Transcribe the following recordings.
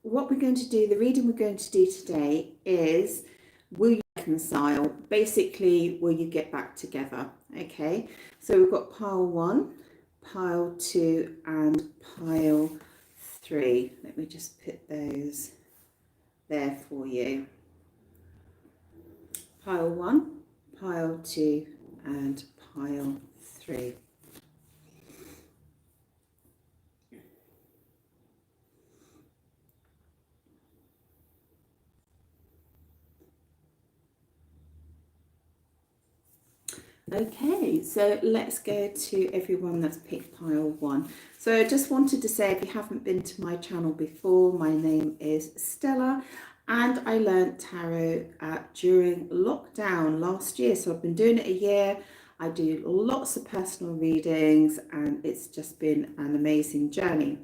what we're going to do, the reading we're going to do today is, will you reconcile? Basically, will you get back together? Okay, so we've got pile 1, pile 2 and pile 3. Let me just put those there for you. Pile 1, pile 2 and pile 3. Okay, so let's go to everyone that's picked pile 1. So I just wanted to say, if you haven't been to my channel before, my name is Stella and I learned tarot during lockdown last year. So I've been doing it a year. I do lots of personal readings and it's just been an amazing journey.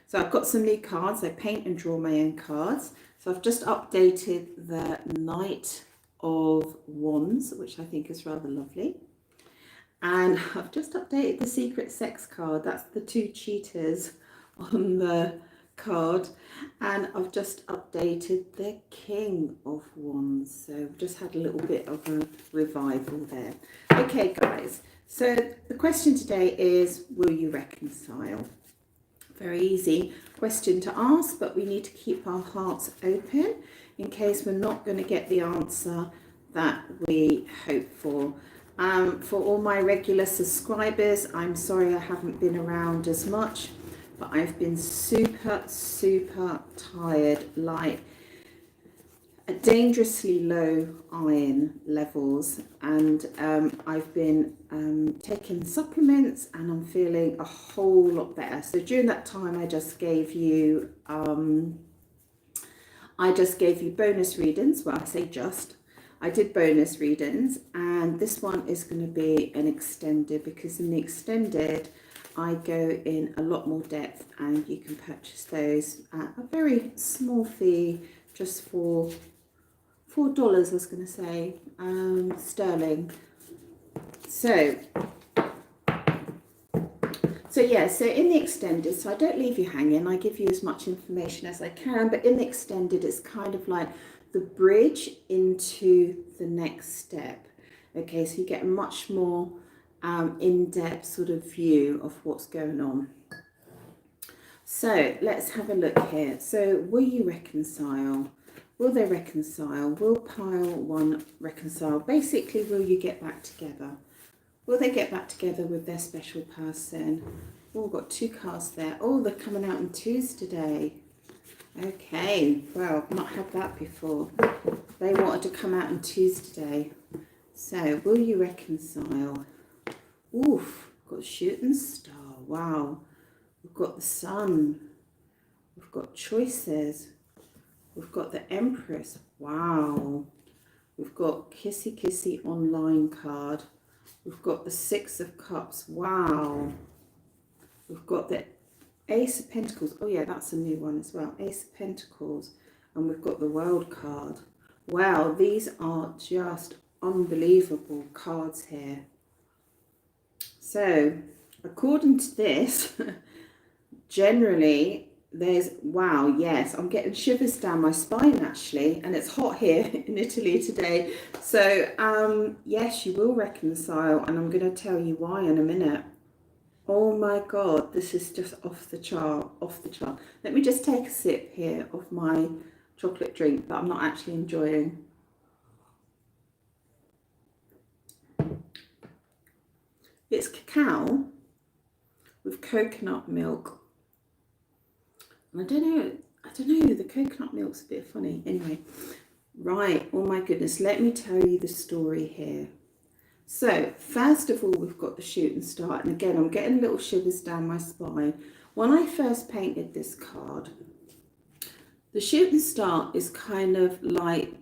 So I've got some new cards. I paint and draw my own cards. So I've just updated the Knight of Wands, which I think is rather lovely. And I've just updated the Secret Sex card. That's the 2 cheaters on the card. And I've just updated the King of Wands. So I've just had a little bit of a revival there. Okay, guys. So the question today is, will you reconcile? Very easy question to ask, but we need to keep our hearts open in case we're not going to get the answer that we hope for. For all my regular subscribers, I'm sorry I haven't been around as much, but I've been super tired, like a dangerously low iron levels, and I've been taking supplements and I'm feeling a whole lot better. So during that time I just gave you bonus readings. Well, I say just, I did bonus readings, and this one is going to be an extended, because in the extended I go in a lot more depth and you can purchase those at a very small fee, just for $4, I was going to say, sterling. So yeah, so in the extended, so I don't leave you hanging, I give you as much information as I can, but in the extended it's kind of like the bridge into the next step. Okay, so you get a much more in-depth sort of view of what's going on. So let's have a look here. So will you reconcile? Will they reconcile? Will pile 1 reconcile? Basically, will you get back together? Will they get back together with their special person? Oh, we've got 2 cards there. Oh, they're coming out in 2s today. Okay, well, I've not had that before. They wanted to come out in 2s today. So, will you reconcile? Oof, we've got Shooting Star. Wow. We've got the Sun. We've got Choices. We've got the Empress. Wow. We've got Kissy Kissy Online card. We've got the 6 of Cups. Wow. We've got the Ace of Pentacles. Oh yeah, that's a new one as well. Ace of Pentacles. And we've got the World card. Wow, these are just unbelievable cards here. So, according to this, generally, there's, wow, yes, I'm shivers down my spine actually, and it's hot here in Italy today. So, yes, you will reconcile, and I'm going to tell you why in a minute. Oh my God, this is just off the chart, off the chart. Let me just take a sip here of my chocolate drink that I'm not actually enjoying. It's cacao with coconut milk. I don't know, the coconut milk's a bit funny. Anyway, right, oh my goodness, let me tell you the story here. So, first of all, we've got the Shooting Star, and again, I'm getting little shivers down my spine. When I first painted this card, the Shooting Star is kind of like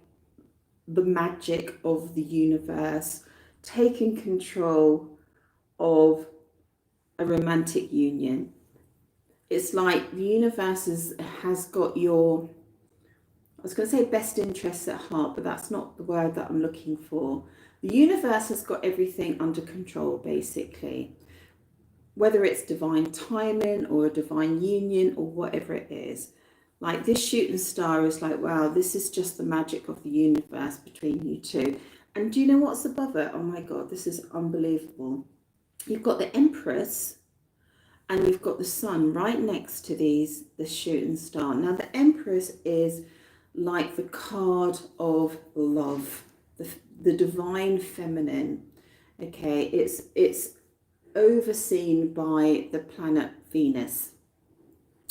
the magic of the universe, taking control of a romantic union. It's like the universe has got your, I was going to say best interests at heart, but that's not the word that I'm looking for. The universe has got everything under control, basically. Whether it's divine timing or a divine union or whatever it is. Like this shooting star is like, wow, this is just the magic of the universe between you two. And do you know what's above it? Oh my God, this is unbelievable. You've got the Empress and you've got the Sun right next to the shooting star. Now the Empress is like the card of love, the divine feminine. Okay, it's overseen by the planet Venus.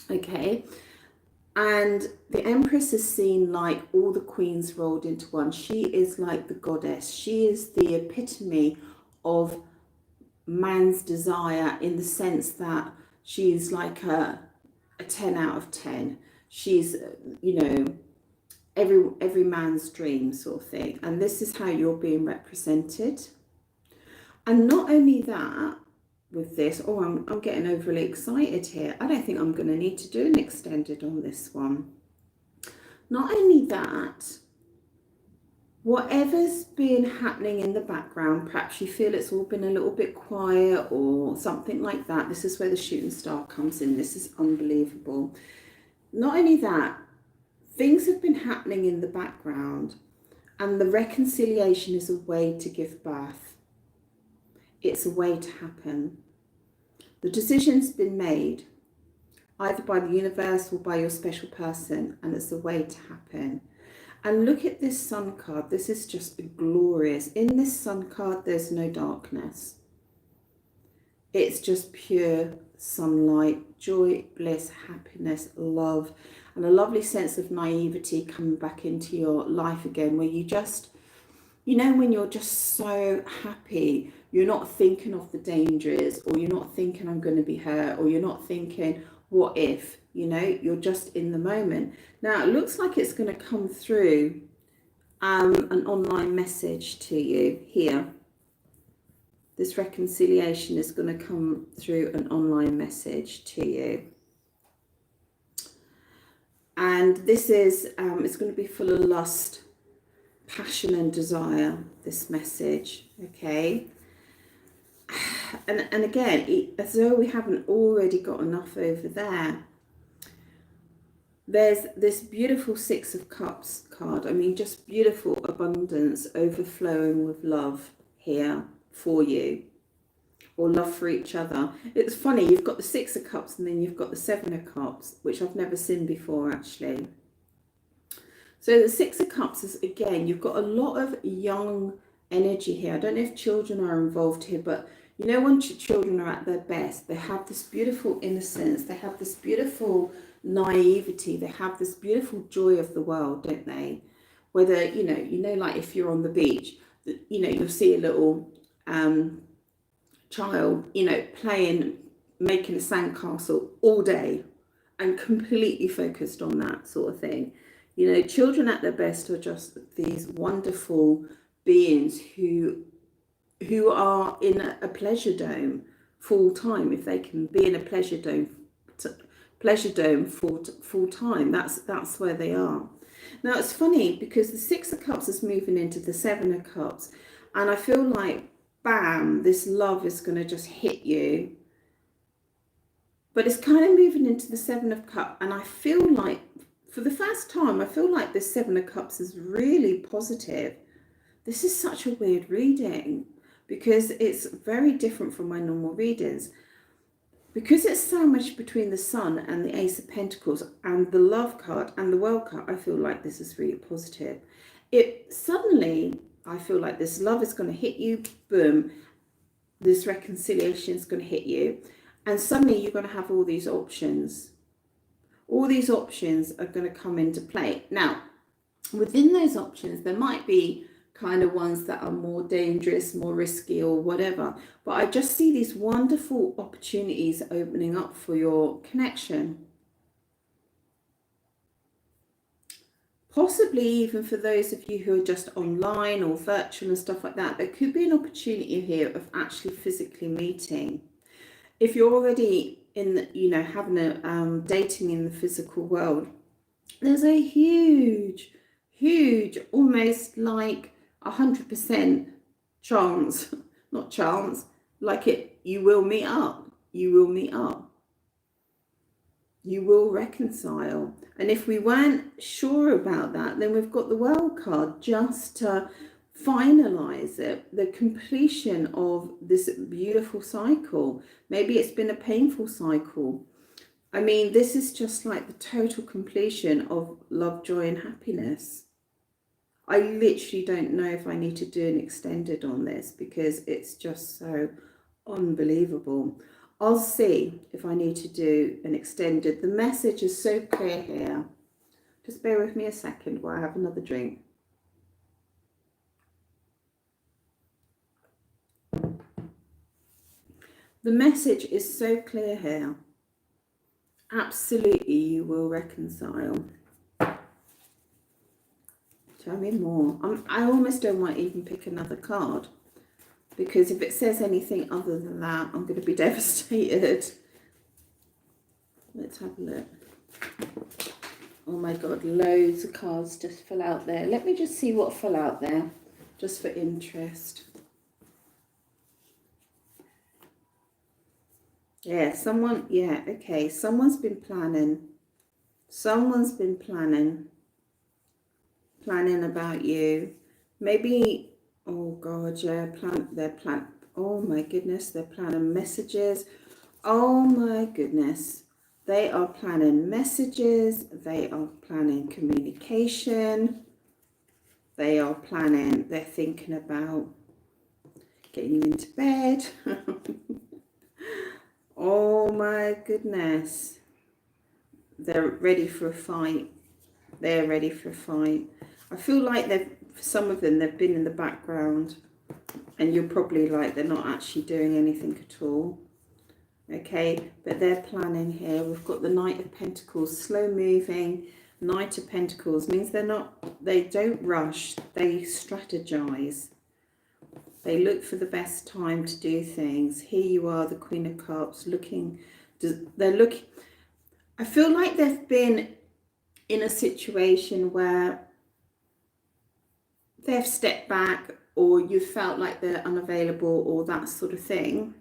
Okay, and the Empress is seen like all the queens rolled into one. She is like the goddess. She is the epitome of man's desire, in the sense that she's like a 10 out of 10. She's, you know, every man's dream sort of thing. And this is how you're being represented. And not only that, with this, oh, I'm getting overly excited here. I don't think I'm going to need to do an extended on this one. Not only that, whatever's been happening in the background, perhaps you feel it's all been a little bit quiet or something like that. This is where the shooting star comes in. This is unbelievable. Not only that, things have been happening in the background, and the reconciliation is a way to give birth. It's a way to happen. The decision's been made, either by the universe or by your special person, and it's a way to happen. And look at this Sun card. This is just glorious. In this Sun card, there's no darkness. It's just pure sunlight, joy, bliss, happiness, love, and a lovely sense of naivety coming back into your life again, where you just, you know, when you're just so happy, you're not thinking of the dangers, or you're not thinking I'm going to be hurt, or you're not thinking what if, you know, you're just in the moment. Now it looks like it's going to come through an online message to you here. This reconciliation is going to come through an online message to you. And this is, it's going to be full of lust, passion and desire, this message, okay? And again, as though we haven't already got enough over there, there's this beautiful Six of Cups card. I mean, just beautiful abundance, overflowing with love here for you, or love for each other. It's funny, you've got the Six of Cups and then you've got the Seven of Cups, which I've never seen before actually. So the Six of Cups is, again, you've got a lot of young energy here. I don't know if children are involved here, but you know, when children are at their best, they have this beautiful innocence, they have this beautiful naivety, they have this beautiful joy of the world, don't they? Whether, you know, like if you're on the beach, you know, you'll see a little child, you know, playing, making a sandcastle all day and completely focused on that sort of thing. You know, children at their best are just these wonderful beings who are in a pleasure dome full time. If they can be in a pleasure dome full time, that's where they are. Now it's funny because the Six of Cups is moving into the Seven of Cups, and I feel like, bam, this love is going to just hit you. But it's kind of moving into the Seven of Cups, and I feel like, for the first time, I feel like this Seven of Cups is really positive. This is such a weird reading because it's very different from my normal readings. Because it's so much between the Sun and the Ace of Pentacles and the Love card and the World card, I feel like this is really positive. Suddenly, I feel like this love is going to hit you, boom, this reconciliation is going to hit you, and suddenly you're going to have all these options. All these options are going to come into play. Now, within those options, there might be kind of ones that are more dangerous, more risky or whatever, but I just see these wonderful opportunities opening up for your connection. Possibly even for those of you who are just online or virtual and stuff like that, there could be an opportunity here of actually physically meeting. If you're already in, you know, having a dating in the physical world, there's a huge, almost like 100% chance, not chance, like you will meet up. You will meet up. You will reconcile. And if we weren't sure about that, then we've got the World card just to finalize it, the completion of this beautiful cycle. Maybe it's been a painful cycle. I mean, this is just like the total completion of love, joy, and happiness. I literally don't know if I need to do an extended on this because it's just so unbelievable. I'll see if I need to do an extended. The message is so clear here. Just bear with me a second while I have another drink. The message is so clear here. Absolutely, you will reconcile. Tell me more. I almost don't want to even pick another card, because if it says anything other than that, I'm going to be devastated. Let's have a look. Oh my God, loads of cards just fell out there. Let me just see what fell out there, just for interest. Yeah, okay. Someone's been planning. Someone's been planning about you. Maybe, oh God, yeah, oh my goodness, they're planning messages. Oh my goodness. They are planning messages. They are planning communication. They're thinking about getting you into bed. Oh my goodness. They're ready for a fight. They're ready for a fight. I feel like some of them, they've been in the background, and you're probably like, they're not actually doing anything at all. Okay, but they're planning here. We've got the Knight of Pentacles, slow moving. Knight of Pentacles means they don't rush, they strategize. They look for the best time to do things. Here you are, the Queen of Cups, I feel like they've been in a situation where they've stepped back, or you felt like they're unavailable, or that sort of thing.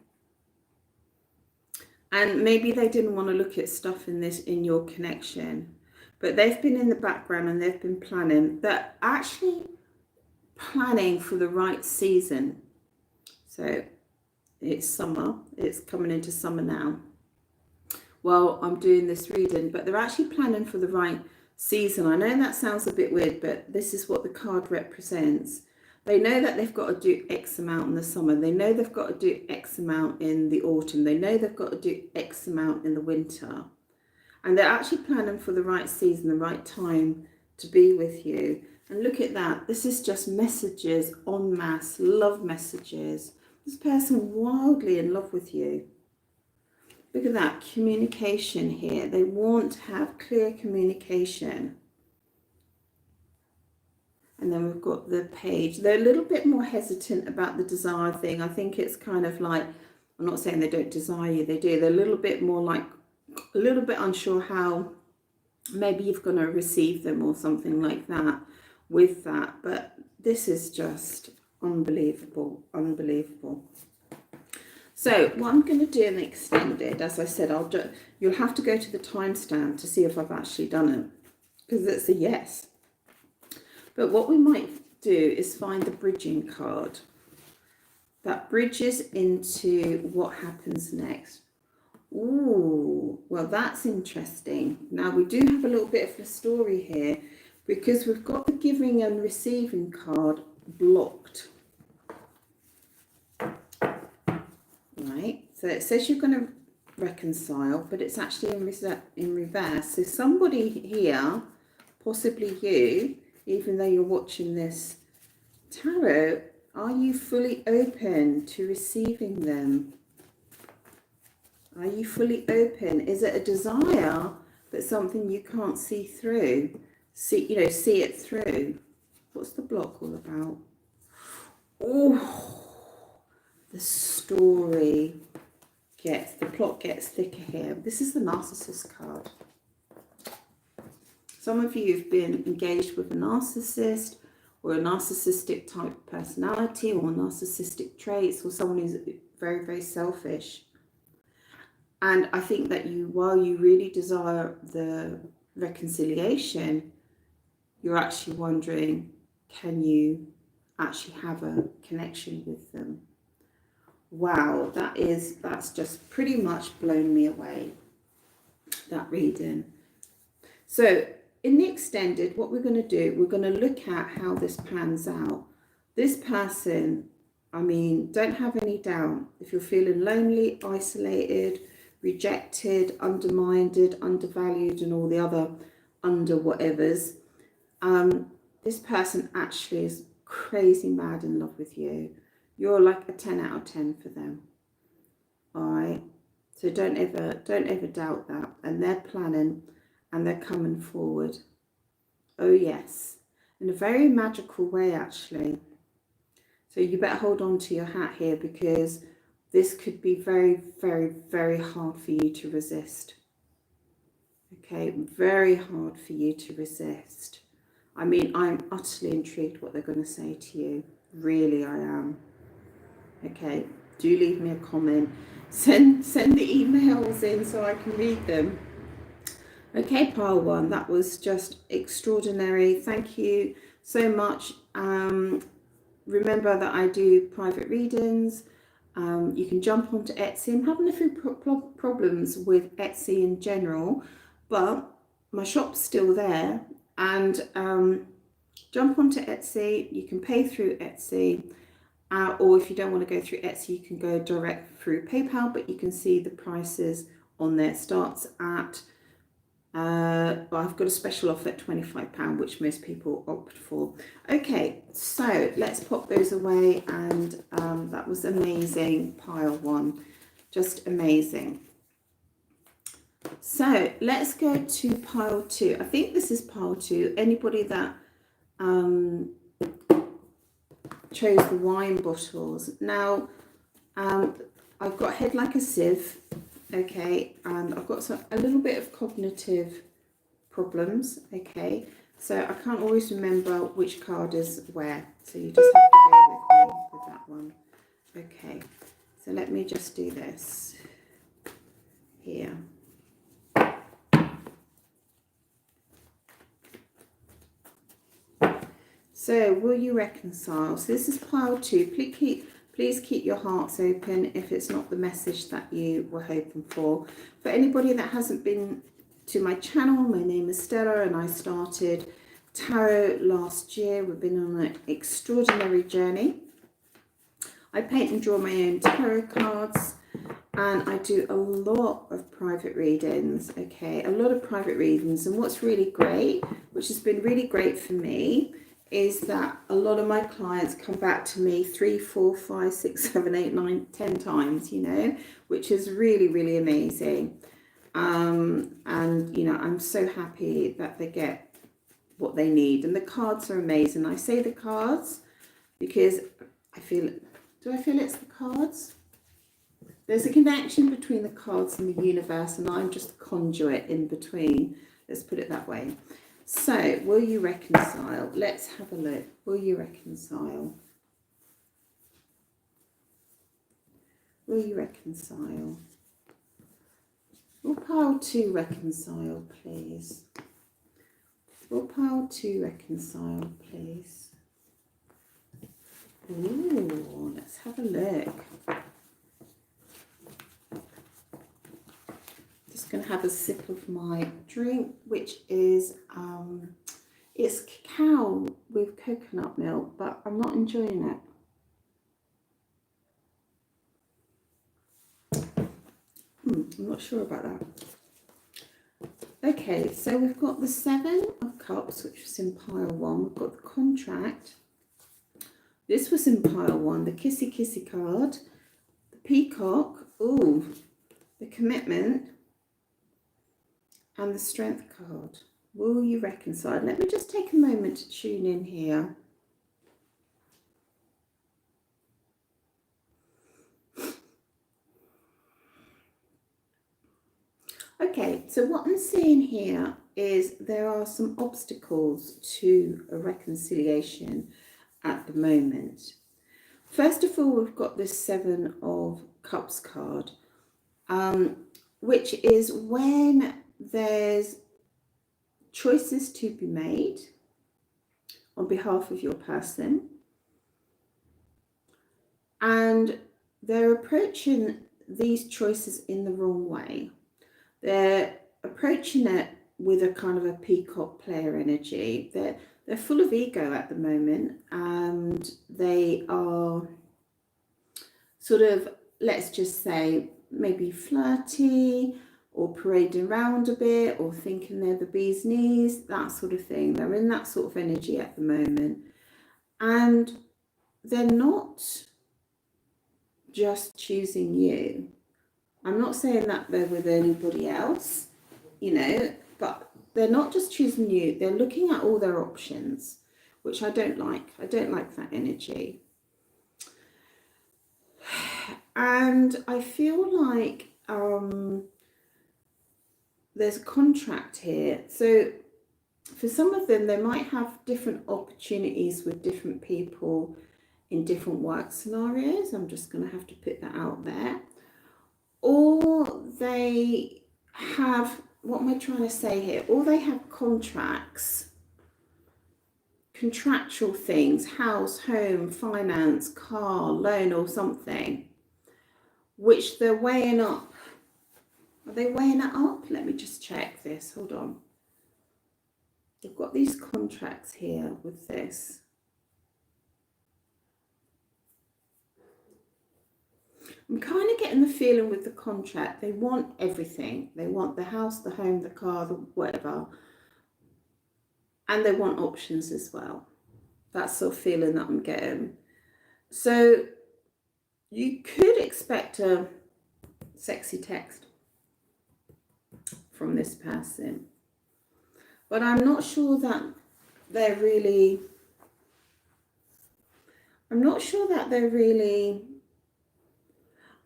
And maybe they didn't want to look at stuff in your connection, but they've been in the background and they've been planning. They're actually planning for the right season. So it's summer, it's coming into summer now. Well, I'm doing this reading, but they're actually planning for the right season. I know that sounds a bit weird, but this is what the card represents. They know that they've got to do X amount in the summer. They know they've got to do X amount in the autumn. They know they've got to do X amount in the winter. And they're actually planning for the right season, the right time to be with you. And look at that. This is just messages en masse, love messages. This person wildly in love with you. Look at that communication here. They want to have clear communication. And then we've got the Page. They're a little bit more hesitant about the desire thing. I think it's kind of like, I'm not saying they don't desire you, they do. They're a little bit more like, a little bit unsure how maybe you're going to receive them or something like that with that. But this is just unbelievable, unbelievable. So what I'm going to do in the extended, as I said, you'll have to go to the timestamp to see if I've actually done it, because it's a yes. But what we might do is find the bridging card that bridges into what happens next. Ooh, well, that's interesting. Now, we do have a little bit of a story here, because we've got the giving and receiving card blocked. Right, so it says you're going to reconcile, but it's actually in reverse. So somebody here, possibly you, even though you're watching this tarot, are you fully open to receiving them? Are you fully open? Is it a desire, but something you can't see through? See it through. What's the block all about? Oh, the plot gets thicker here. This is the Narcissist card. Some of you have been engaged with a narcissist, or a narcissistic type of personality, or narcissistic traits, or someone who's very, very selfish. And I think that while you really desire the reconciliation, you're actually wondering, can you actually have a connection with them? Wow, that's just pretty much blown me away, that reading. So in the extended, what we're going to do, we're going to look at how this pans out. This person, I mean, don't have any doubt. If you're feeling lonely, isolated, rejected, undermined, undervalued, and all the other under whatevers, this person actually is crazy mad in love with you. You're like a 10 out of 10 for them. All right. So don't ever doubt that. And they're planning and they're coming forward. Oh yes. In a very magical way, actually. So you better hold on to your hat here, because this could be very, very, very hard for you to resist. Okay, very hard for you to resist. I mean, I'm utterly intrigued what they're going to say to you. Really, I am. Okay, do leave me a comment. Send the emails in so I can read them. Okay, pile one, that was just extraordinary. Thank you so much. Remember that I do private readings. You can jump onto Etsy. I'm having a few problems with Etsy in general, but my shop's still there. And jump onto Etsy. You can pay through Etsy. Or if you don't want to go through Etsy, you can go direct through PayPal, but you can see the prices on there. Starts at, I've got a special offer at £25, which most people opt for. Okay, so let's pop those away. And that was amazing, pile one. Just amazing. So let's go to pile two. I think this is pile two. Anybody that chose the wine bottles. Now, I've got head like a sieve, okay, and I've got a little bit of cognitive problems, okay, so I can't always remember which card is where, so you just have to bear with me with that one. Okay, so let me just do this here. So, will you reconcile? So this is pile two. Please keep your hearts open if it's not the message that you were hoping for. For anybody that hasn't been to my channel, my name is Stella and I started tarot last year. We've been on an extraordinary journey. I paint and draw my own tarot cards, and I do a lot of private readings, okay, a lot of private readings. And what's really great, which has been really great for me, is that a lot of my clients come back to me 3, 4, 5, 6, 7, 8, 9, 10 times, you know, which is really, really amazing. And, you know, I'm so happy that they get what they need. And the cards are amazing. I say the cards because I feel, do I feel it's the cards? There's a connection between the cards and the universe, and I'm just a conduit in between. Let's put it that way. So, will you reconcile? Let's have a look. Will you reconcile? Will you reconcile? Will pile two reconcile, please? Will pile two reconcile, please? Ooh, let's have a look. Just going to have a sip of my drink, which is it's cacao with coconut milk, but I'm not enjoying it. I'm not sure about that. Okay, so we've got the 7 of Cups, which was in pile 1. We've got the Contract. This was in pile 1. The Kissy Kissy card. The Peacock. Ooh, the Commitment. And the Strength card. Will you reconcile? Let me just take a moment to tune in here. Okay, so what I'm seeing here is there are some obstacles to a reconciliation at the moment. First of all, we've got this 7 of Cups card. which is when there's choices to be made on behalf of your person, and they're approaching these choices in the wrong way. They're approaching it with a kind of a peacock player energy. They're full of ego at the moment, and they are sort of, let's just say, maybe flirty or parading around a bit or thinking they're the bee's knees, that sort of thing. They're in that sort of energy at the moment. And they're not just choosing you. I'm not saying that they're with anybody else, you know, but they're not just choosing you. They're looking at all their options, which I don't like. I don't like that energy. And I feel like there's a contract here. So for some of them, they might have different opportunities with different people in different work scenarios. I'm just going to have to put that out there. Or they have, what am I trying to say here? Or they have contracts, contractual things, house, home, finance, car, loan or something, which they're weighing up. Are they weighing it up? Let me just check this. Hold on. They've got these contracts here with this. I'm kind of getting the feeling with the contract, they want everything. They want the house, the home, the car, the whatever. And they want options as well. That's the feeling that I'm getting. So you could expect a sexy text from this person. But I'm not sure that they're really...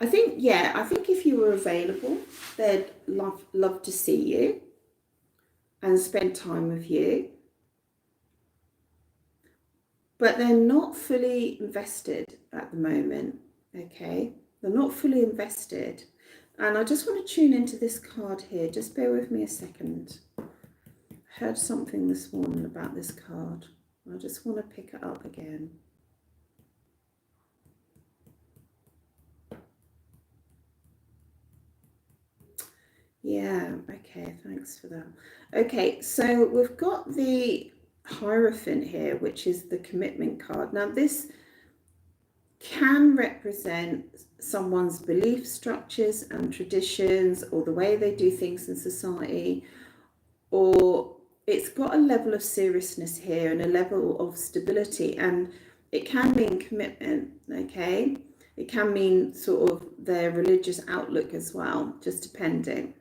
I think if you were available, they'd love to see you and spend time with you. But they're not fully invested at the moment, okay? They're not fully invested. And I just want to tune into this card here. Just bear with me a second. I heard something this morning about this card. I just want to pick it up again. Yeah, okay, thanks for that. Okay, so we've got the Hierophant here, which is the commitment card. Now, this can represent someone's belief structures and traditions, or the way they do things in society, or it's got a level of seriousness here and a level of stability, and it can mean commitment, okay? It can mean sort of their religious outlook as well, just depending.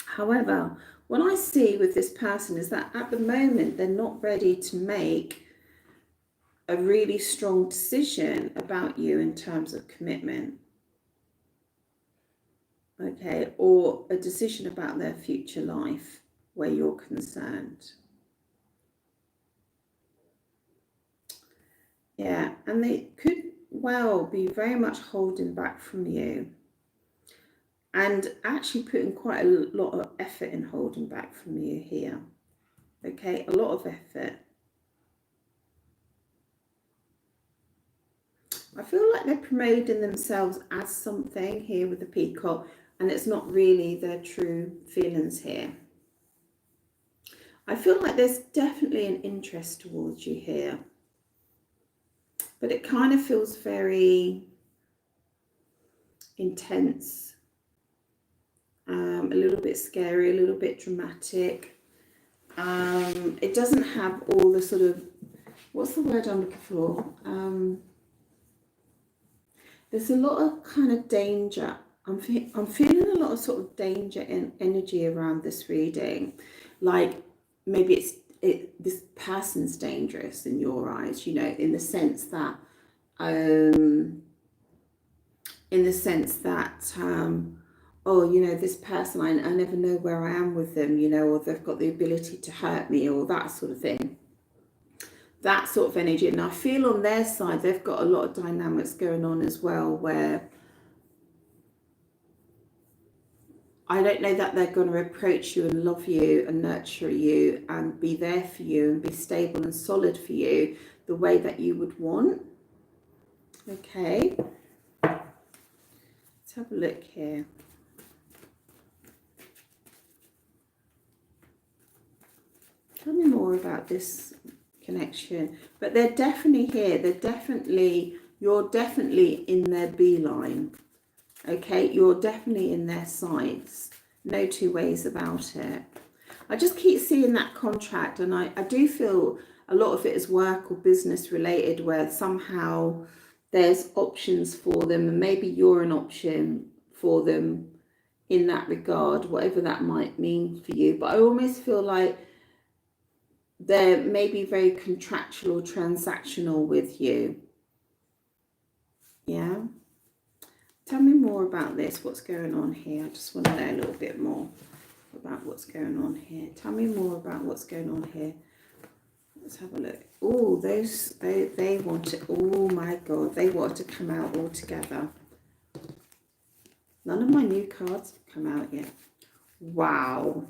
However, what I see with this person is that at the moment they're not ready to make a really strong decision about you in terms of commitment, okay, or a decision about their future life where you're concerned. Yeah, and they could well be very much holding back from you, and actually putting quite a lot of effort in holding back from you here. Okay, a lot of effort. I feel like they're promoting themselves as something here with the peacock, and it's not really their true feelings here. I feel like there's definitely an interest towards you here, but it kind of feels very intense. A little bit scary, a little bit dramatic. It doesn't have all the sort of, what's the word I'm looking for? There's a lot of kind of danger. I'm feeling a lot of sort of danger and energy around this reading. Like maybe this person's dangerous in your eyes, you know, in the sense that oh, you know, this person, I never know where I am with them, you know, or they've got the ability to hurt me, or that sort of thing. That sort of energy. And I feel on their side, they've got a lot of dynamics going on as well, where I don't know that they're going to approach you and love you and nurture you and be there for you and be stable and solid for you the way that you would want. Okay, let's have a look here. Tell me more about this connection. But they're definitely here. You're definitely in their beeline. Okay, you're definitely in their sights. No two ways about it. I just keep seeing that contract, and I do feel a lot of it is work or business related, where somehow there's options for them, and maybe you're an option for them in that regard, whatever that might mean for you. But I almost feel like they're maybe very contractual or transactional with you. Yeah. Tell me more about this. What's going on here? I just want to know a little bit more about what's going on here. Tell me more about what's going on here. Let's have a look. Oh, they wanted, oh my God, they wanted to come out all together. None of my new cards have come out yet. Wow.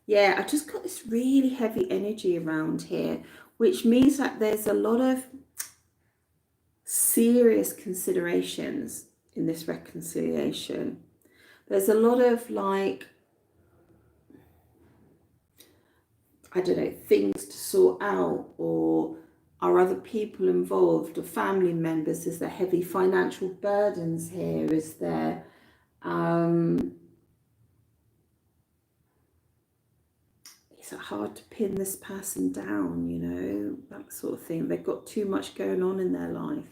Yeah, I just got this really heavy energy around here, which means that there's a lot of serious considerations in this reconciliation. There's a lot of, like, I don't know, things to sort out, or are other people involved, or family members? Is there heavy financial burdens here? Is there is it hard to pin this person down, you know, that sort of thing? They've got too much going on in their life.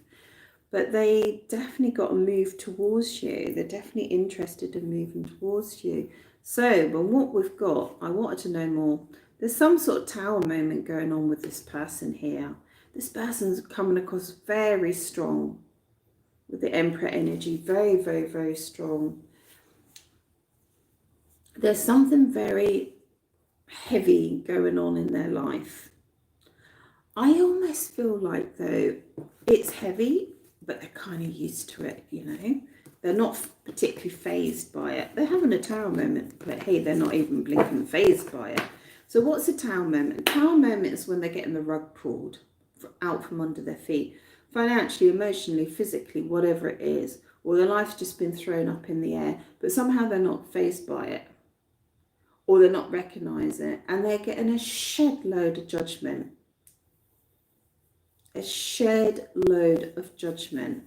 But they definitely got to move towards you. They're definitely interested in moving towards you. So, but what we've got, I wanted to know more. There's some sort of tower moment going on with this person here. This person's coming across very strong with the Emperor energy. Very, very, very strong. There's something very heavy going on in their life. I almost feel like, though, it's heavy, but they're kind of used to it, you know. They're not particularly fazed by it. They're having a tower moment, but hey, they're not even blinking fazed by it. So what's a tower moment? A tower moment is when they're getting the rug pulled out from under their feet. Financially, emotionally, physically, whatever it is. Or their life's just been thrown up in the air, but somehow they're not fazed by it. Or they're not recognising it. And they're getting a shed load of judgment. A shed load of judgment.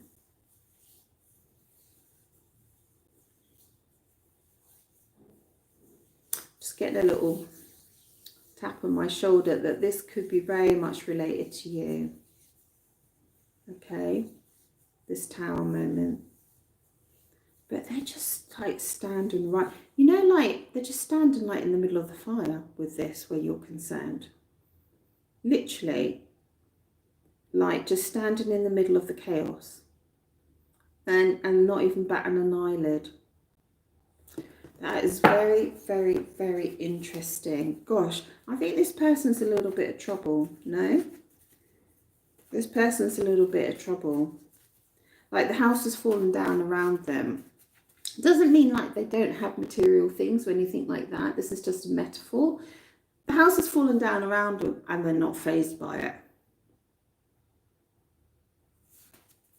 Just getting a little tap on my shoulder that this could be very much related to you. Okay, this tower moment. But they're just like standing right, you know, like they're just standing like in the middle of the fire with this, where you're concerned. Literally, like just standing in the middle of the chaos, and not even batting an eyelid. That is very, very, very interesting. Gosh, I think this person's a little bit of trouble. No? This person's a little bit of trouble. Like the house has fallen down around them. It doesn't mean like they don't have material things or anything like that. This is just a metaphor. The house has fallen down around them and they're not fazed by it.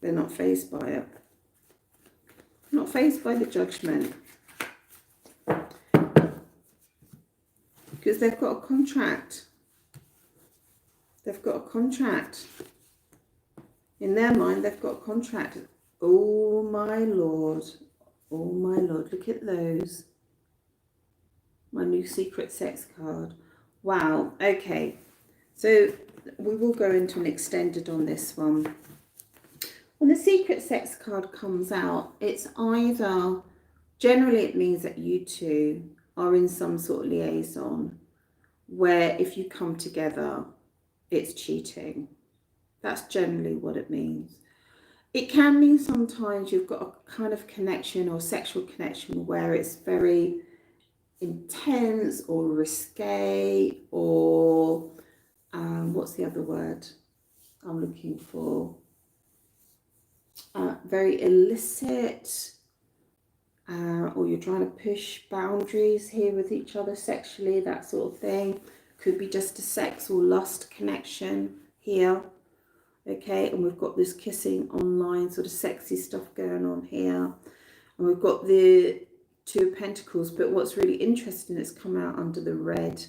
They're not fazed by it. Not fazed by the judgment. Because they've got a contract. They've got a contract. In their mind, they've got a contract. Oh my Lord. Oh my Lord. Look at those. My new secret sex card. Wow. Okay. So we will go into an extended on this one. When the secret sex card comes out, it's either, generally it means that you two are in some sort of liaison where if you come together, it's cheating. That's generally what it means. It can mean sometimes you've got a kind of connection or sexual connection where it's very intense or risque, or what's the other word I'm looking for? Very illicit. or you're trying to push boundaries here with each other sexually, that sort of thing. Could be just a sex or lust connection here. Okay, and we've got this kissing online, sort of sexy stuff going on here. And we've got the Two of Pentacles, but what's really interesting is come out under the red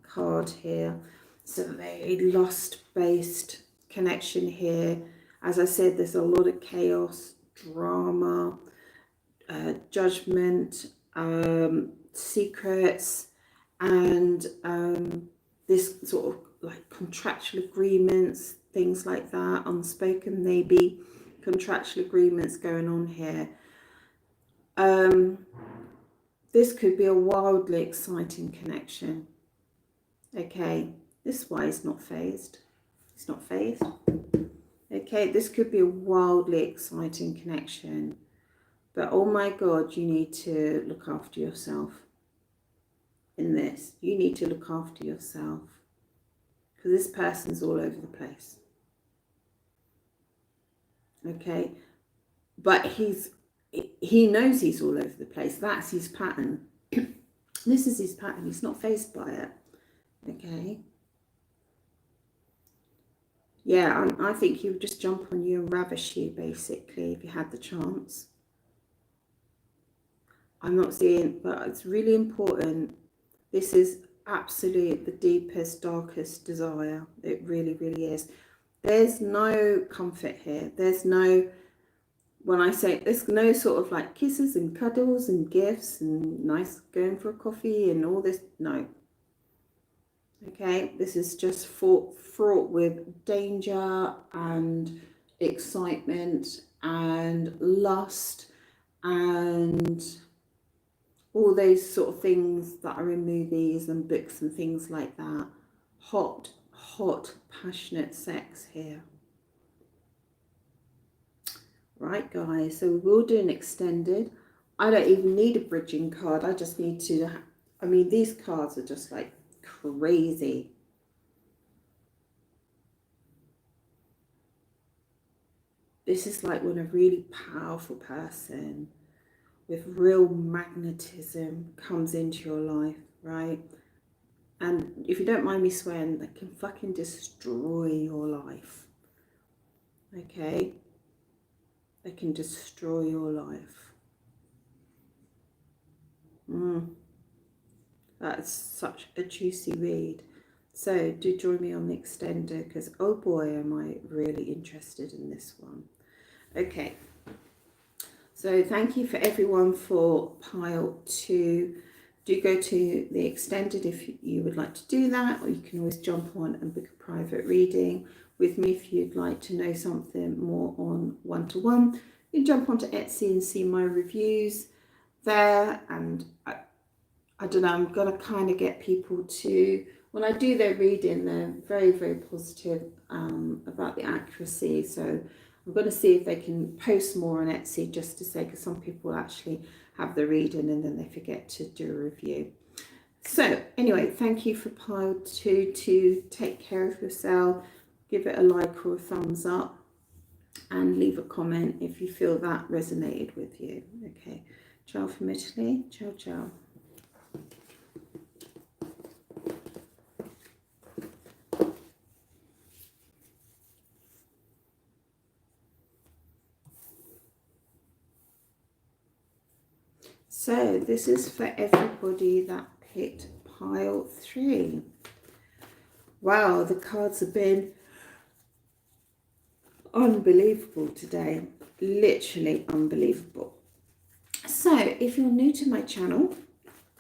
card here. It's a very lust-based connection here. As I said, there's a lot of chaos, drama, judgment, secrets, and this sort of like contractual agreements, things like that, unspoken maybe contractual agreements going on here. This could be a wildly exciting connection. Okay, this is why he's not phased. He's not phased. Okay, this could be a wildly exciting connection. But oh my God, you need to look after yourself in this. You need to look after yourself. Because this person's all over the place. Okay, but he knows he's all over the place. That's his pattern. This is his pattern. He's not phased by it. Okay. Yeah, I think he would just jump on you and ravish you, basically, if you had the chance. I'm not seeing, but it's really important. This is absolutely the deepest, darkest desire. It really, really is. There's no comfort here. There's no, when I say, there's no sort of like kisses and cuddles and gifts and nice going for a coffee and all this. No. Okay, this is just fraught with danger and excitement and lust and all those sort of things that are in movies and books and things like that. Hot, passionate sex here. Right, guys, so we will do an extended. I don't even need a bridging card. I just need to, I mean, these cards are just like crazy. This is like when a really powerful person with real magnetism comes into your life, right? And if you don't mind me swearing, they can fucking destroy your life. Okay? They can destroy your life. That's such a juicy read. So do join me on the extender because, oh boy, am I really interested in this one. Okay. So thank you for everyone for pile 2. Do go to the extended if you would like to do that, or you can always jump on and book a private reading with me if you'd like to know something more on one-to-one. You can jump onto Etsy and see my reviews there, and I don't know, I'm going to kind of get people to, when I do their reading, they're very, very positive about the accuracy. So I'm going to see if they can post more on Etsy just to say, because some people actually have the reading and then they forget to do a review. So anyway, thank you for pile 2. To take care of yourself, give it a like or a thumbs up, and leave a comment if you feel that resonated with you. Okay, ciao from Italy. Ciao, ciao. So this is for everybody that picked pile 3. Wow, the cards have been unbelievable today. Literally unbelievable. So if you're new to my channel,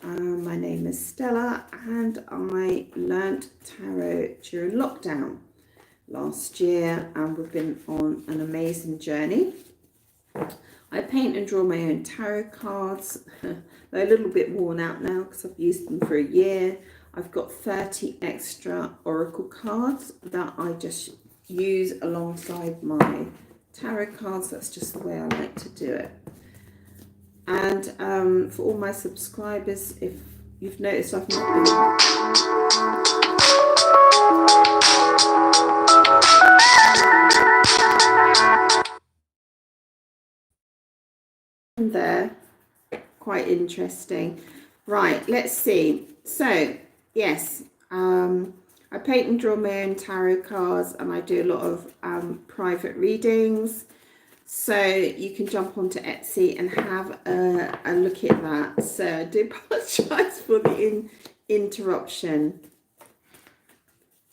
my name is Stella and I learnt tarot during lockdown last year, and we've been on an amazing journey. I paint and draw my own tarot cards. They're a little bit worn out now because I've used them for a year. I've got 30 extra oracle cards that I just use alongside my tarot cards. That's just the way I like to do it. And for all my subscribers, if you've noticed, I've not been there. quite interesting. Right, let's see. So, yes, I paint and draw my own tarot cards, and I do a lot of private readings. So you can jump onto Etsy and have a look at that. So I do apologise for the interruption.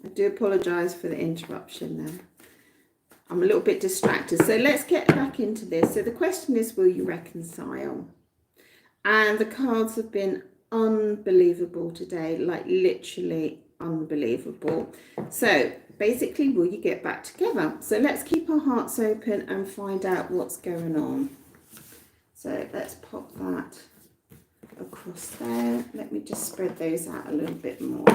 I do apologise for the interruption there. I'm a little bit distracted. So let's get back into this. So the question is, will you reconcile? And the cards have been unbelievable today, like literally unbelievable. So basically, will you get back together? So let's keep our hearts open and find out what's going on. So let's pop that across there. Let me just spread those out a little bit more.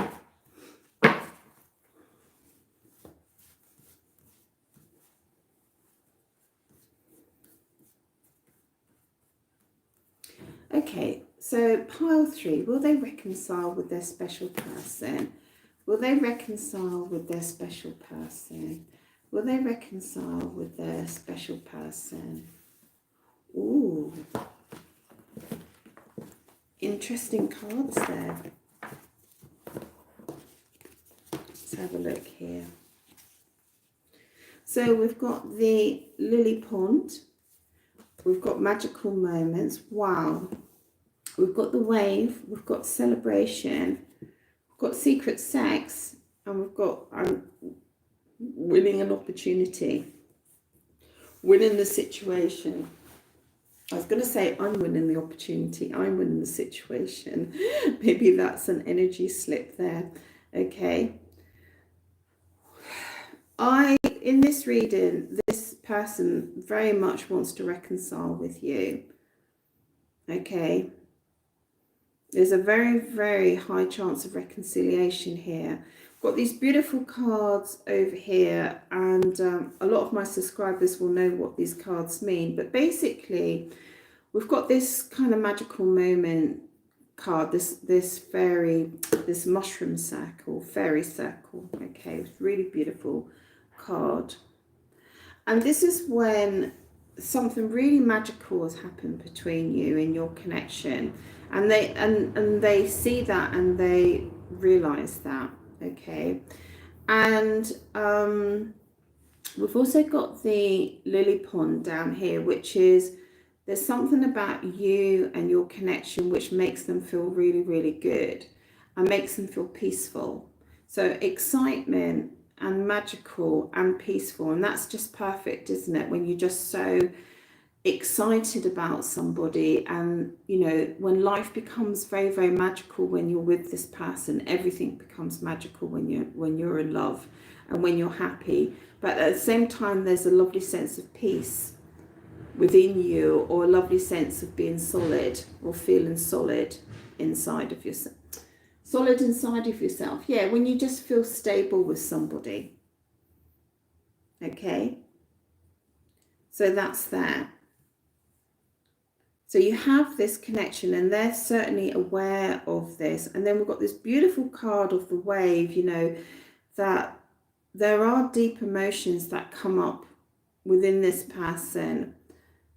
Okay, so pile 3, will they reconcile with their special person? Will they reconcile with their special person? Will they reconcile with their special person? Ooh, interesting cards there. Let's have a look here. So we've got the lily pond. We've got magical moments. Wow. We've got the wave. We've got celebration. We've got secret sex. And we've got winning an opportunity. Winning the situation. I was going to say I'm winning the opportunity. I'm winning the situation. Maybe that's an energy slip there. Okay. In this reading, this person very much wants to reconcile with you. Okay. There's a very, very high chance of reconciliation here. Got these beautiful cards over here, and a lot of my subscribers will know what these cards mean. But basically, we've got this kind of magical moment card, this fairy, this mushroom circle, fairy circle. Okay, it's really beautiful card. And this is when something really magical has happened between you in your connection, and they see that and they realize that. Okay, and we've also got the lily pond down here, which is there's something about you and your connection which makes them feel really, really good and makes them feel peaceful. So excitement and magical and peaceful, and that's just perfect, isn't it, when you're just so excited about somebody. And you know, when life becomes very, very magical when you're with this person, everything becomes magical when you're in love and when you're happy. But at the same time, there's a lovely sense of peace within you, or a lovely sense of being solid or feeling solid inside of yourself. Solid inside of yourself. Yeah, when you just feel stable with somebody. Okay. So that's there. So you have this connection, and they're certainly aware of this. And then we've got this beautiful card of the wave, you know, that there are deep emotions that come up within this person.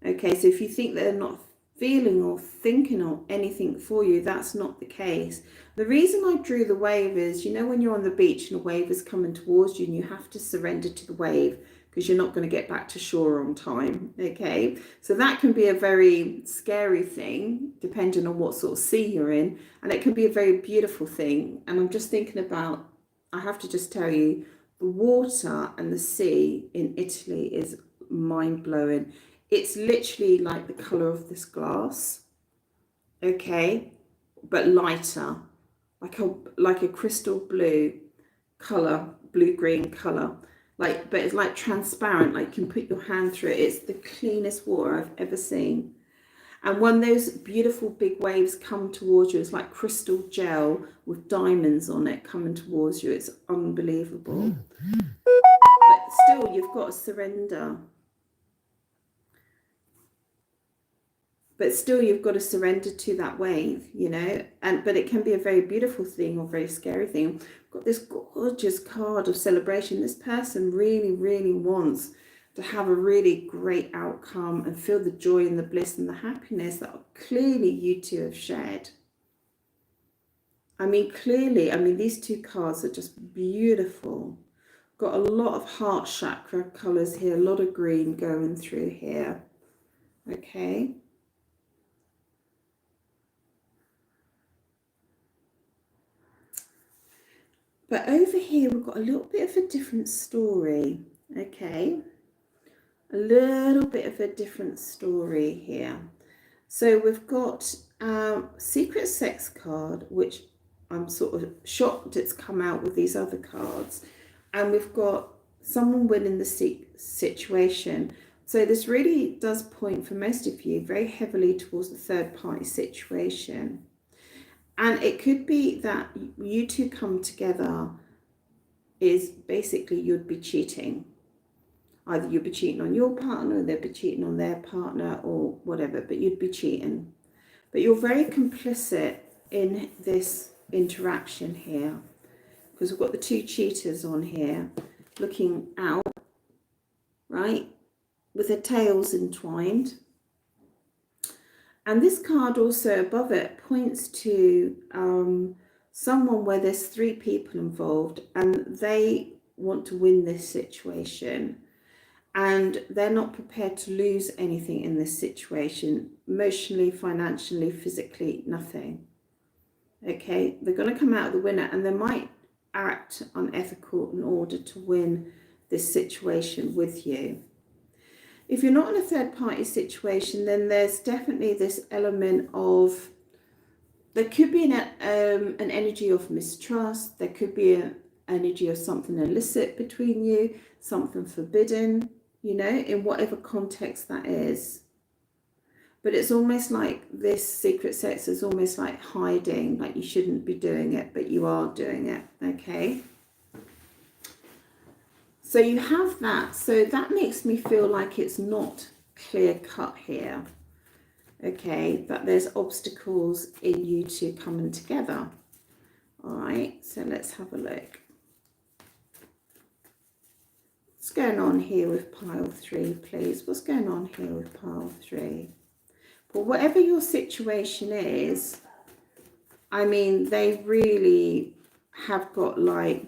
Okay, so if you think they're not feeling or thinking of anything for you, that's not the case. The reason I drew the wave is, you know, when you're on the beach and a wave is coming towards you and you have to surrender to the wave because you're not going to get back to shore on time. Okay, so that can be a very scary thing depending on what sort of sea you're in, and it can be a very beautiful thing. And I'm just thinking about, I have to just tell you, the water and the sea in Italy is mind-blowing. It's literally like the colour of this glass, okay, but lighter, like a crystal blue colour, blue-green colour, but it's like transparent, like you can put your hand through it. It's the cleanest water I've ever seen. And when those beautiful big waves come towards you, it's like crystal gel with diamonds on it coming towards you. It's unbelievable. But still, you've got to surrender. But still, you've got to surrender to that wave, you know. But it can be a very beautiful thing or very scary thing. I've got this gorgeous card of celebration. This person really, really wants to have a really great outcome and feel the joy and the bliss and the happiness that clearly you two have shared. I mean, clearly, I mean, these two cards are just beautiful. Got a lot of heart chakra colours here, a lot of green going through here. Okay. But over here, we've got a little bit of a different story. Okay. A little bit of a different story here. So we've got Secret Sex card, which I'm sort of shocked it's come out with these other cards. And we've got someone winning the situation. So this really does point for most of you very heavily towards the third party situation. And it could be that you two come together is basically you'd be cheating. Either you'd be cheating on your partner, or they'd be cheating on their partner, or whatever, but you'd be cheating. But you're very complicit in this interaction here, because we've got the two cheaters on here looking out, right, with their tails entwined. And this card also above it points to someone where there's three people involved and they want to win this situation. And they're not prepared to lose anything in this situation, emotionally, financially, physically, nothing. Okay, they're going to come out the winner, and they might act unethical in order to win this situation with you. If you're not in a third party situation, then there's definitely this element of, there could be an energy of mistrust, there could be an energy of something illicit between you, something forbidden, you know, in whatever context that is. But it's almost like this secret sex is almost like hiding, like you shouldn't be doing it, but you are doing it, okay? So you have that. So that makes me feel like it's not clear cut here, okay? That there's obstacles in you two coming together. All right, so let's have a look. What's going on here with pile 3, please? What's going on here with pile 3? Well, whatever your situation is, I mean, they really have got like,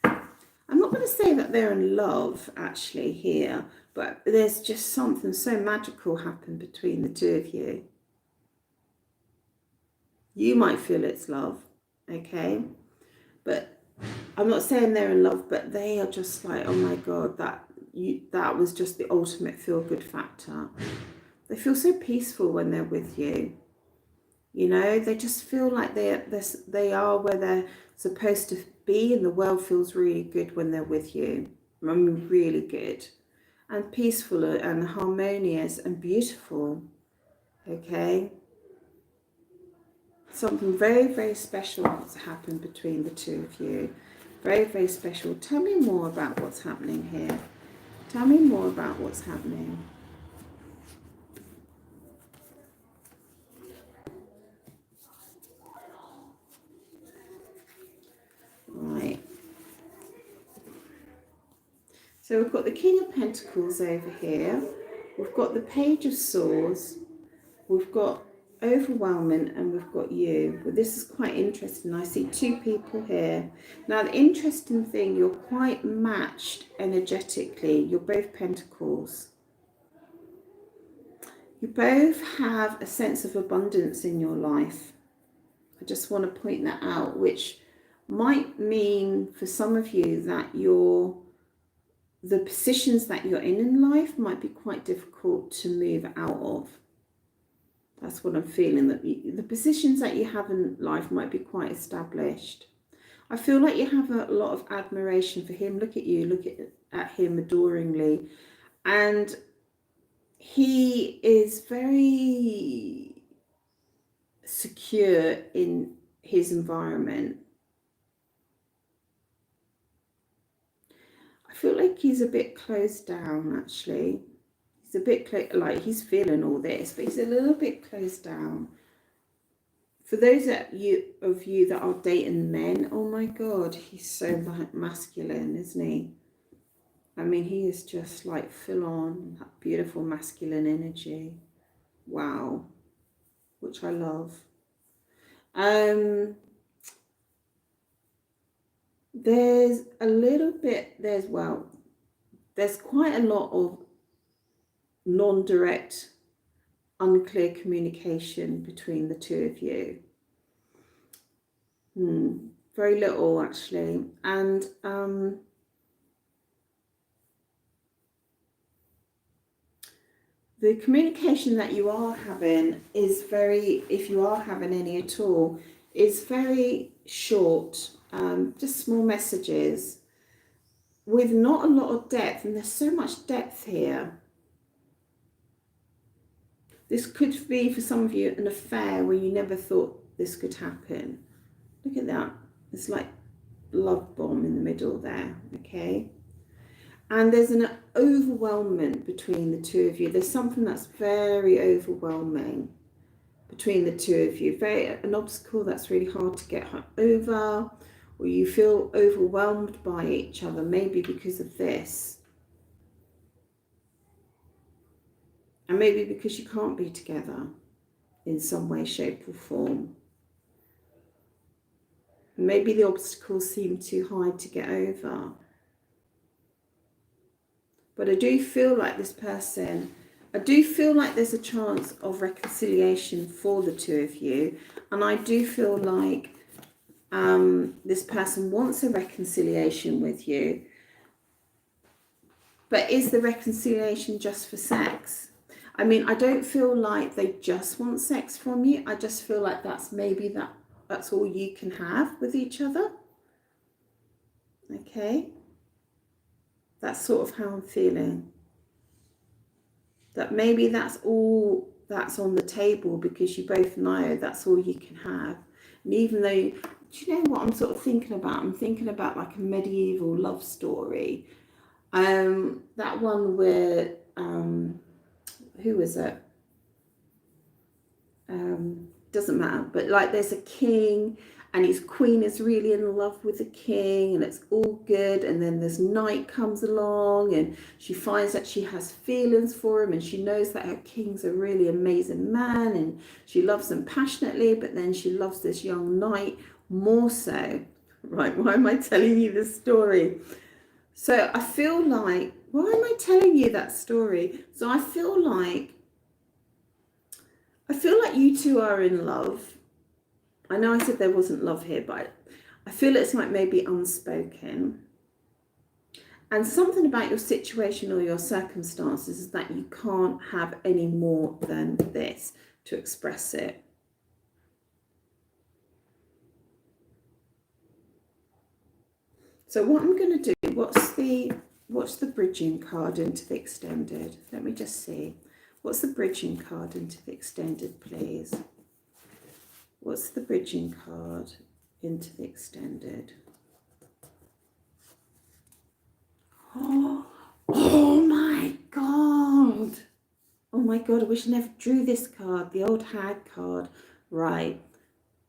I'm not going to say that they're in love actually here, but there's just something so magical happened between the two of you. You might feel it's love, okay? But I'm not saying they're in love, but they are just like, oh my God, that was just the ultimate feel-good factor. They feel so peaceful when they're with you. You know, they just feel like they are where they're supposed to be, and the world feels really good when they're with you. I mean, really good. And peaceful and harmonious and beautiful. Okay? Something very, very special has happened between the two of you. Very, very special. Tell me more about what's happening here. Tell me more about what's happening. Right. So we've got the King of Pentacles over here. We've got the Page of Swords. We've got overwhelming, and we've got you. But this is quite interesting. I see two people here. Now, the interesting thing, you're quite matched energetically. You're both Pentacles. You both have a sense of abundance in your life. I just want to point that out, which might mean for some of you that the positions that you're in life might be quite difficult to move out of. That's what I'm feeling, that the positions that you have in life might be quite established. I feel like you have a lot of admiration for him. Look at you, look at him adoringly. And he is very secure in his environment. I feel like he's a bit closed down, actually. He's a bit like he's feeling all this, but he's a little bit closed down. For those of you that are dating men, oh my God, he's so masculine, isn't he? I mean, he is just like full on, that beautiful masculine energy. Wow. Which I love. There's a little bit, there's quite a lot of non-direct, unclear communication between the two of you. Very little, actually. And the communication that you are having is very, if you are having any at all, is very short, just small messages with not a lot of depth. And there's so much depth here. This could be, for some of you, an affair where you never thought this could happen. Look at that. It's like love bomb in the middle there, okay? And there's an overwhelmment between the two of you. There's something that's very overwhelming between the two of you. An obstacle that's really hard to get over, or you feel overwhelmed by each other, maybe because of this. And maybe because you can't be together in some way, shape or form. Maybe the obstacles seem too hard to get over. But I do feel like this person, I do feel like there's a chance of reconciliation for the two of you. And I do feel like this person wants a reconciliation with you. But is the reconciliation just for sex? I mean, I don't feel like they just want sex from you. I just feel like that's all you can have with each other. Okay? That's sort of how I'm feeling. That maybe that's all that's on the table because you both know that's all you can have. And even though, do you know what I'm sort of thinking about? I'm thinking about like a medieval love story. That one where, who was it? Doesn't matter, but like there's a king and his queen is really in love with the king and it's all good, and then this knight comes along and she finds that she has feelings for him and she knows that her king's a really amazing man and she loves him passionately, but then she loves this young knight more so. Right, why am I telling you this story? So I feel like, why am I telling you that story? So I feel like you two are in love. I know I said there wasn't love here, but I feel it's like maybe unspoken. And something about your situation or your circumstances is that you can't have any more than this to express it. So what I'm going to do, what's the bridging card into the extended? Let me just see. What's the bridging card into the extended, please? What's the bridging card into the extended? Oh my God. Oh my God, I wish I never drew this card, the old hag card. Right.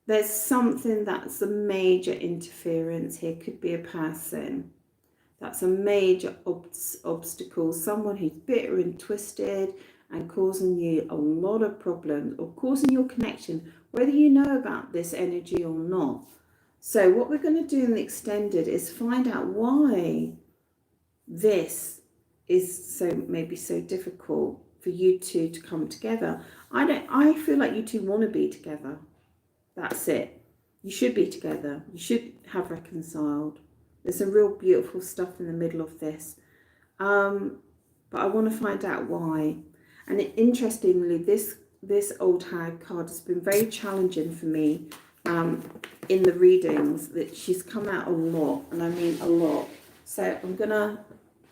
There's something that's a major interference here. Could be a person. That's a major obstacle. Someone who's bitter and twisted and causing you a lot of problems, or causing your connection, whether you know about this energy or not. So what we're going to do in the extended is find out why this is maybe so difficult for you two to come together. I feel like you two want to be together. That's it. You should be together. You should have reconciled. There's some real beautiful stuff in the middle of this. But I want to find out why. And interestingly, this old hag card has been very challenging for me in the readings. That she's come out a lot, and I mean a lot. So I'm going to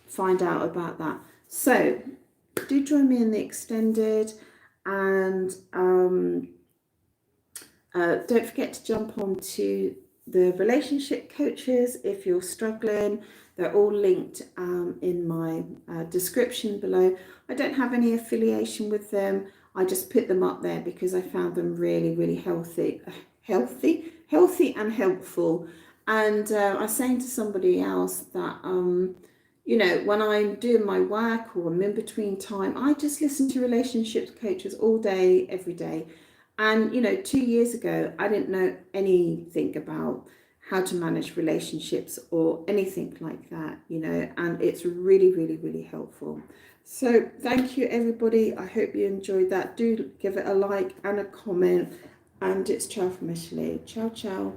find out about that. So do join me in the extended, and don't forget to jump on to the relationship coaches if you're struggling. They're all linked in my description below. I don't have any affiliation with them. I just put them up there because I found them really, really healthy and helpful. And I was saying to somebody else that you know, when I'm doing my work or I'm in between time, I just listen to relationships coaches all day, every day. And, you know, 2 years ago, I didn't know anything about how to manage relationships or anything like that, you know, and it's really, really, really helpful. So thank you, everybody. I hope you enjoyed that. Do give it a like and a comment. And it's ciao from Ashley. Ciao, ciao.